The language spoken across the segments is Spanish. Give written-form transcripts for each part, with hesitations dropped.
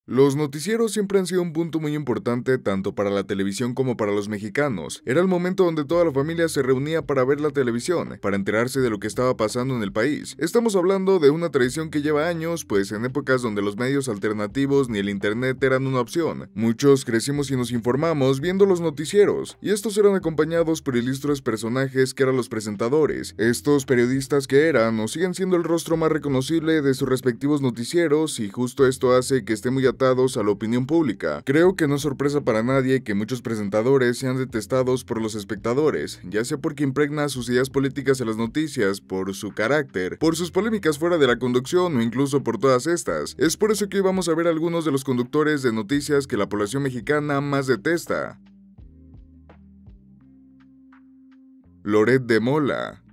Los noticieros siempre han sido un punto muy importante tanto para la televisión como para los mexicanos. Era el momento donde toda la familia se reunía para ver la televisión, para enterarse de lo que estaba pasando en el país. Estamos hablando de una tradición que lleva años, pues en épocas donde los medios alternativos ni el internet eran una opción. Muchos crecimos y nos informamos viendo los noticieros, y estos eran acompañados por ilustres personajes que eran los presentadores. Estos periodistas que eran o siguen siendo el rostro más reconocible de sus respectivos noticieros, y justo esto hace que esté muy atados a la opinión pública. Creo que no es sorpresa para nadie que muchos presentadores sean detestados por los espectadores, ya sea porque impregna sus ideas políticas en las noticias, por su carácter, por sus polémicas fuera de la conducción o incluso por todas estas. Es por eso que hoy vamos a ver algunos de los conductores de noticias que la población mexicana más detesta. Loret de Mola.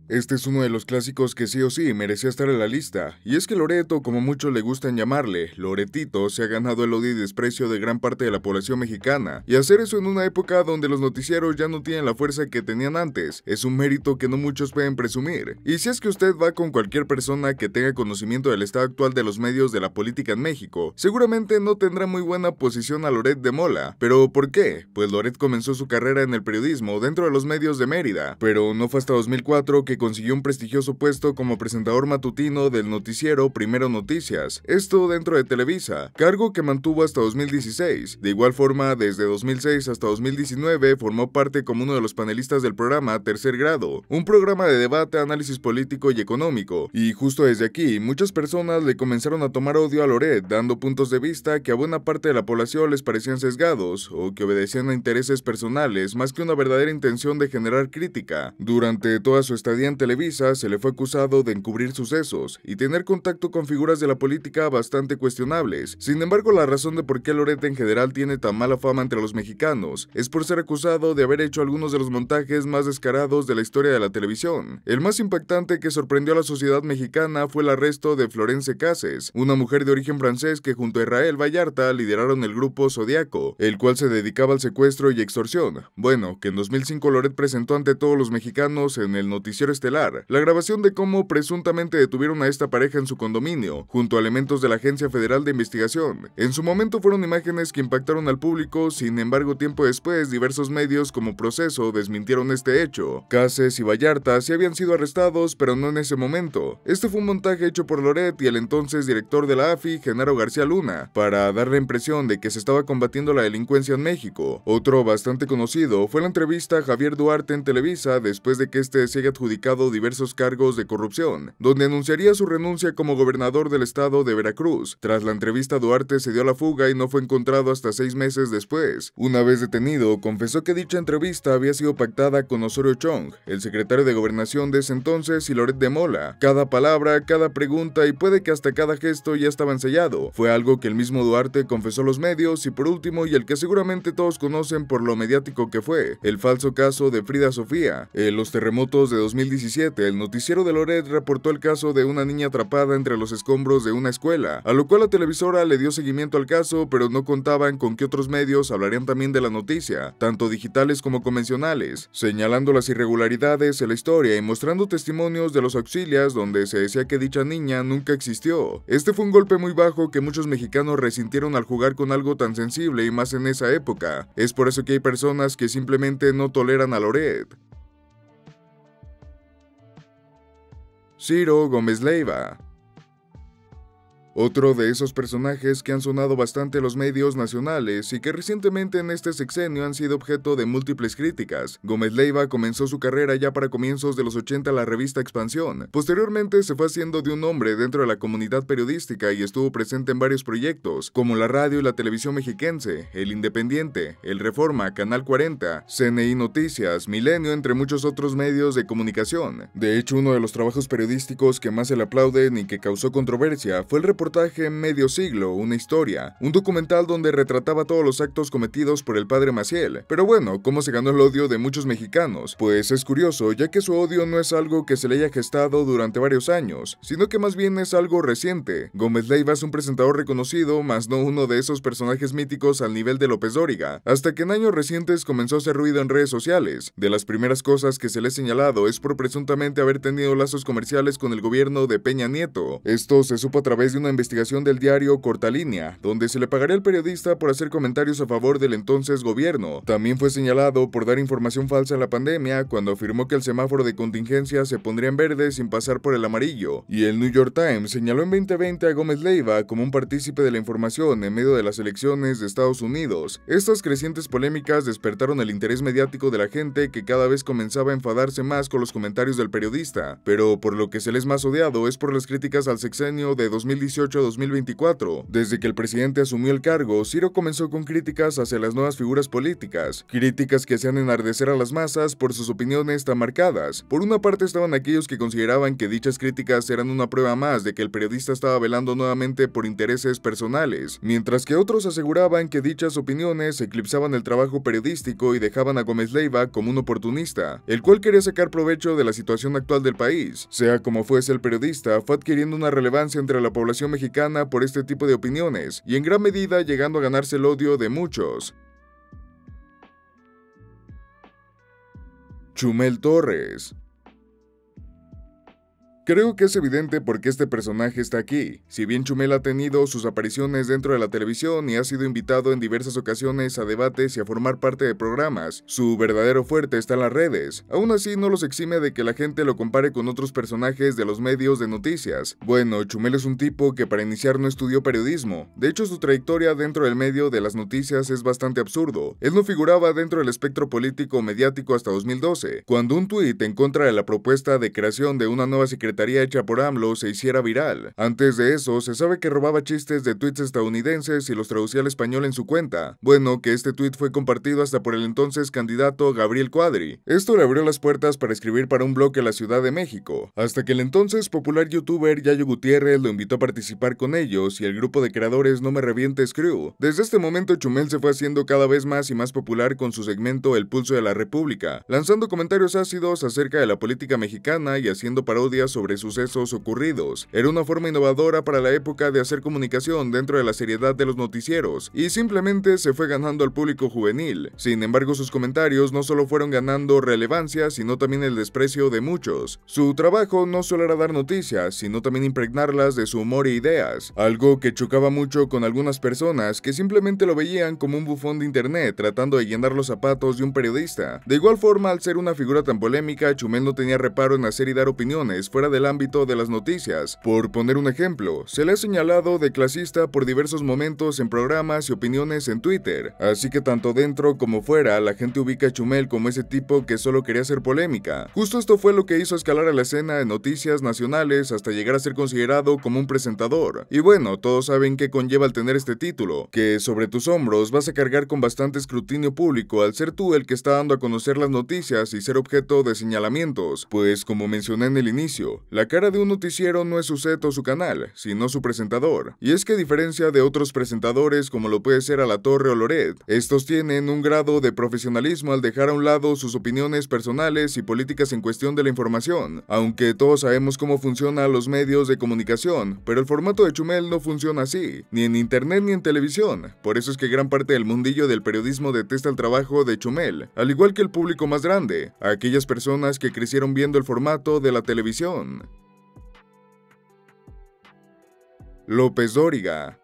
Este es uno de los clásicos que sí o sí merecía estar en la lista, y es que Loreto, como muchos le gustan llamarle, Loretito, se ha ganado el odio y desprecio de gran parte de la población mexicana, y hacer eso en una época donde los noticieros ya no tienen la fuerza que tenían antes, es un mérito que no muchos pueden presumir. Y si es que usted va con cualquier persona que tenga conocimiento del estado actual de los medios de la política en México, seguramente no tendrá muy buena posición a Loret de Mola. ¿Pero por qué? Pues Loret comenzó su carrera en el periodismo dentro de los medios de Mérida, pero no fue hasta 2004 que consiguió un prestigioso puesto como presentador matutino del noticiero Primero Noticias, esto dentro de Televisa, cargo que mantuvo hasta 2016. De igual forma, desde 2006 hasta 2019 formó parte como uno de los panelistas del programa Tercer Grado, un programa de debate, análisis político y económico, y justo desde aquí, muchas personas le comenzaron a tomar odio a Loret, dando puntos de vista que a buena parte de la población les parecían sesgados, o que obedecían a intereses personales más que una verdadera intención de generar crítica. Durante toda su estadía en Televisa se le fue acusado de encubrir sucesos y tener contacto con figuras de la política bastante cuestionables. Sin embargo, la razón de por qué Loret en general tiene tan mala fama entre los mexicanos es por ser acusado de haber hecho algunos de los montajes más descarados de la historia de la televisión. El más impactante que sorprendió a la sociedad mexicana fue el arresto de Florence Cases, una mujer de origen francés que junto a Israel Vallarta lideraron el grupo Zodiaco, el cual se dedicaba al secuestro y extorsión. Bueno, que en 2005 Loret presentó ante todos los mexicanos en el noticiero estelar la grabación de cómo presuntamente detuvieron a esta pareja en su condominio, junto a elementos de la Agencia Federal de Investigación. En su momento fueron imágenes que impactaron al público, sin embargo tiempo después diversos medios como Proceso desmintieron este hecho. Cases y Vallarta sí habían sido arrestados, pero no en ese momento. Este fue un montaje hecho por Loret y el entonces director de la AFI, Genaro García Luna, para dar la impresión de que se estaba combatiendo la delincuencia en México. Otro bastante conocido fue la entrevista a Javier Duarte en Televisa después de que este se haya adjudicado diversos cargos de corrupción, donde anunciaría su renuncia como gobernador del estado de Veracruz. Tras la entrevista, Duarte se dio a la fuga y no fue encontrado hasta 6 meses después. Una vez detenido, confesó que dicha entrevista había sido pactada con Osorio Chong, el secretario de Gobernación de ese entonces, y Loret de Mola. Cada palabra, cada pregunta y puede que hasta cada gesto ya estaban sellado. Fue algo que el mismo Duarte confesó a los medios, y por último, y el que seguramente todos conocen por lo mediático que fue, el falso caso de Frida Sofía. En los terremotos de 2017, el noticiero de Loret reportó el caso de una niña atrapada entre los escombros de una escuela, a lo cual la televisora le dio seguimiento al caso, pero no contaban con que otros medios hablarían también de la noticia, tanto digitales como convencionales, señalando las irregularidades en la historia y mostrando testimonios de los auxilias donde se decía que dicha niña nunca existió. Este fue un golpe muy bajo que muchos mexicanos resintieron al jugar con algo tan sensible y más en esa época. Es por eso que hay personas que simplemente no toleran a Loret. Ciro Gómez Leiva. Otro de esos personajes que han sonado bastante en los medios nacionales y que recientemente en este sexenio han sido objeto de múltiples críticas. Gómez Leiva comenzó su carrera ya para comienzos de los 80 en la revista Expansión. Posteriormente se fue haciendo de un nombre dentro de la comunidad periodística y estuvo presente en varios proyectos, como la radio y la televisión mexiquense, El Independiente, El Reforma, Canal 40, CNI Noticias, Milenio, entre muchos otros medios de comunicación. De hecho, uno de los trabajos periodísticos que más se le aplauden y que causó controversia fue el reportaje Medio Siglo, una historia, un documental donde retrataba todos los actos cometidos por el padre Maciel. Pero bueno, ¿cómo se ganó el odio de muchos mexicanos? Pues es curioso, ya que su odio no es algo que se le haya gestado durante varios años, sino que más bien es algo reciente. Gómez Leiva es un presentador reconocido, más no uno de esos personajes míticos al nivel de López Dóriga, hasta que en años recientes comenzó a hacer ruido en redes sociales. De las primeras cosas que se le ha señalado es por presuntamente haber tenido lazos comerciales con el gobierno de Peña Nieto. Esto se supo a través de una investigación del diario Cortalínea, donde se le pagaría al periodista por hacer comentarios a favor del entonces gobierno. También fue señalado por dar información falsa a la pandemia cuando afirmó que el semáforo de contingencia se pondría en verde sin pasar por el amarillo. Y el New York Times señaló en 2020 a Gómez Leiva como un partícipe de la información en medio de las elecciones de Estados Unidos. Estas crecientes polémicas despertaron el interés mediático de la gente, que cada vez comenzaba a enfadarse más con los comentarios del periodista, pero por lo que se les más odiado es por las críticas al sexenio de 2018 a 2024. Desde que el presidente asumió el cargo, Ciro comenzó con críticas hacia las nuevas figuras políticas, críticas que hacían enardecer a las masas por sus opiniones tan marcadas. Por una parte estaban aquellos que consideraban que dichas críticas eran una prueba más de que el periodista estaba velando nuevamente por intereses personales, mientras que otros aseguraban que dichas opiniones eclipsaban el trabajo periodístico y dejaban a Gómez Leiva como un oportunista, el cual quería sacar provecho de la situación actual del país. Sea como fuese, el periodista fue adquiriendo una relevancia entre la población mexicana por este tipo de opiniones, y en gran medida llegando a ganarse el odio de muchos. Chumel Torres. Creo que es evidente por qué este personaje está aquí. Si bien Chumel ha tenido sus apariciones dentro de la televisión y ha sido invitado en diversas ocasiones a debates y a formar parte de programas, su verdadero fuerte está en las redes. Aún así, no los exime de que la gente lo compare con otros personajes de los medios de noticias. Bueno, Chumel es un tipo que para iniciar no estudió periodismo. De hecho, su trayectoria dentro del medio de las noticias es bastante absurdo. Él no figuraba dentro del espectro político o mediático hasta 2012, cuando un tuit en contra de la propuesta de creación de una nueva secretaría hecha por AMLO se hiciera viral. Antes de eso, se sabe que robaba chistes de tweets estadounidenses y los traducía al español en su cuenta. Bueno, que este tweet fue compartido hasta por el entonces candidato Gabriel Cuadri. Esto le abrió las puertas para escribir para un blog en la Ciudad de México, hasta que el entonces popular youtuber Yayo Gutiérrez lo invitó a participar con ellos y el grupo de creadores No Me Revientes Crew. Desde este momento, Chumel se fue haciendo cada vez más y más popular con su segmento El Pulso de la República, lanzando comentarios ácidos acerca de la política mexicana y haciendo parodias sobre sucesos ocurridos. Era una forma innovadora para la época de hacer comunicación dentro de la seriedad de los noticieros, y simplemente se fue ganando al público juvenil. Sin embargo, sus comentarios no solo fueron ganando relevancia, sino también el desprecio de muchos. Su trabajo no solo era dar noticias, sino también impregnarlas de su humor e ideas, algo que chocaba mucho con algunas personas que simplemente lo veían como un bufón de internet tratando de llenar los zapatos de un periodista. De igual forma, al ser una figura tan polémica, Chumel no tenía reparo en hacer y dar opiniones fuera del ámbito de las noticias. Por poner un ejemplo, se le ha señalado de clasista por diversos momentos en programas y opiniones en Twitter, así que tanto dentro como fuera, la gente ubica a Chumel como ese tipo que solo quería hacer polémica. Justo esto fue lo que hizo escalar a la escena de noticias nacionales hasta llegar a ser considerado como un presentador. Y bueno, todos saben qué conlleva el tener este título, que sobre tus hombros vas a cargar con bastante escrutinio público al ser tú el que está dando a conocer las noticias y ser objeto de señalamientos, pues como mencioné en el inicio, la cara de un noticiero no es su set o su canal, sino su presentador. Y es que a diferencia de otros presentadores como lo puede ser Alatorre o Loret, estos tienen un grado de profesionalismo al dejar a un lado sus opiniones personales y políticas en cuestión de la información. Aunque todos sabemos cómo funcionan los medios de comunicación, pero el formato de Chumel no funciona así, ni en internet ni en televisión. Por eso es que gran parte del mundillo del periodismo detesta el trabajo de Chumel, al igual que el público más grande, aquellas personas que crecieron viendo el formato de la televisión. López Dóriga.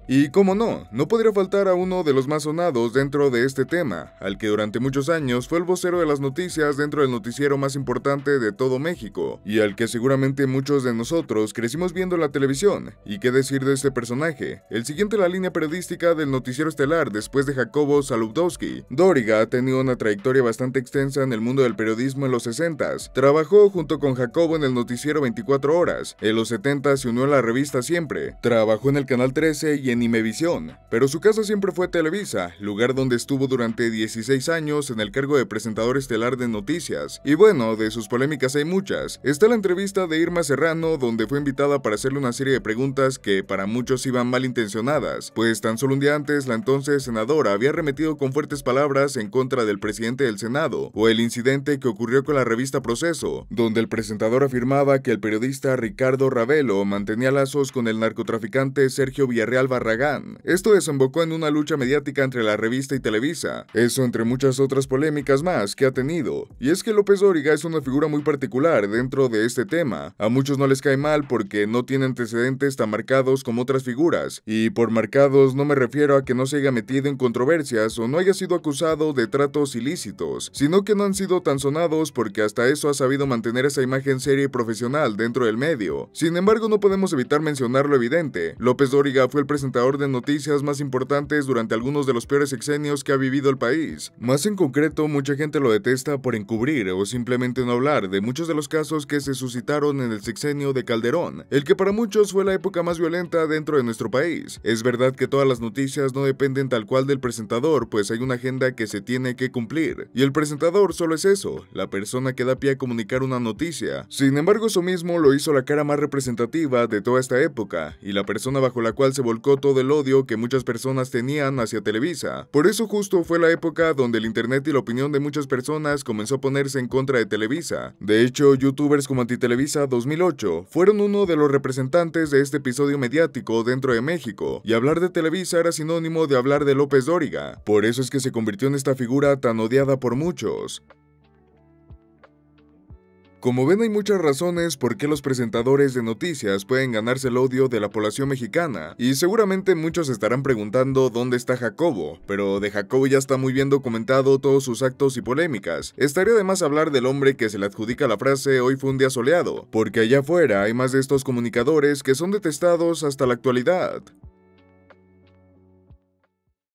Y cómo no podría faltar a uno de los más sonados dentro de este tema, al que durante muchos años fue el vocero de las noticias dentro del noticiero más importante de todo México, y al que seguramente muchos de nosotros crecimos viendo en la televisión. ¿Y qué decir de este personaje? El siguiente en la línea periodística del noticiero estelar después de Jacobo Saludowski. Dóriga ha tenido una trayectoria bastante extensa en el mundo del periodismo en los 60s. Trabajó junto con Jacobo en el noticiero 24 horas. En los 70 se unió a la revista Siempre. Trabajó en el Canal 13 y en Imevisión, pero su casa siempre fue Televisa, lugar donde estuvo durante 16 años en el cargo de presentador estelar de noticias. Y bueno, de sus polémicas hay muchas. Está la entrevista de Irma Serrano, donde fue invitada para hacerle una serie de preguntas que para muchos iban malintencionadas, pues tan solo un día antes la entonces senadora había arremetido con fuertes palabras en contra del presidente del Senado, o el incidente que ocurrió con la revista Proceso, donde el presentador afirmaba que el periodista Ricardo Ravelo mantenía lazos con el narcotraficante Sergio Villarreal Barragán, Barragán. Esto desembocó en una lucha mediática entre la revista y Televisa, eso entre muchas otras polémicas más que ha tenido. Y es que López Dóriga es una figura muy particular dentro de este tema. A muchos no les cae mal porque no tiene antecedentes tan marcados como otras figuras, y por marcados no me refiero a que no se haya metido en controversias o no haya sido acusado de tratos ilícitos, sino que no han sido tan sonados porque hasta eso ha sabido mantener esa imagen seria y profesional dentro del medio. Sin embargo, no podemos evitar mencionar lo evidente. López Dóriga fue el presentador de noticias más importantes durante algunos de los peores sexenios que ha vivido el país. Más en concreto, mucha gente lo detesta por encubrir o simplemente no hablar de muchos de los casos que se suscitaron en el sexenio de Calderón, el que para muchos fue la época más violenta dentro de nuestro país. Es verdad que todas las noticias no dependen tal cual del presentador, pues hay una agenda que se tiene que cumplir, y el presentador solo es eso, la persona que da pie a comunicar una noticia. Sin embargo, eso mismo lo hizo la cara más representativa de toda esta época, y la persona bajo la cual se volcó todo el odio que muchas personas tenían hacia Televisa. Por eso justo fue la época donde el internet y la opinión de muchas personas comenzó a ponerse en contra de Televisa. De hecho, youtubers como Antitelevisa 2008 fueron uno de los representantes de este episodio mediático dentro de México, y hablar de Televisa era sinónimo de hablar de López Dóriga. Por eso es que se convirtió en esta figura tan odiada por muchos. Como ven, hay muchas razones por qué los presentadores de noticias pueden ganarse el odio de la población mexicana, y seguramente muchos estarán preguntando dónde está Jacobo, pero de Jacobo ya está muy bien documentado todos sus actos y polémicas. Estaría de más hablar del hombre que se le adjudica la frase "hoy fue un día soleado", porque allá afuera hay más de estos comunicadores que son detestados hasta la actualidad.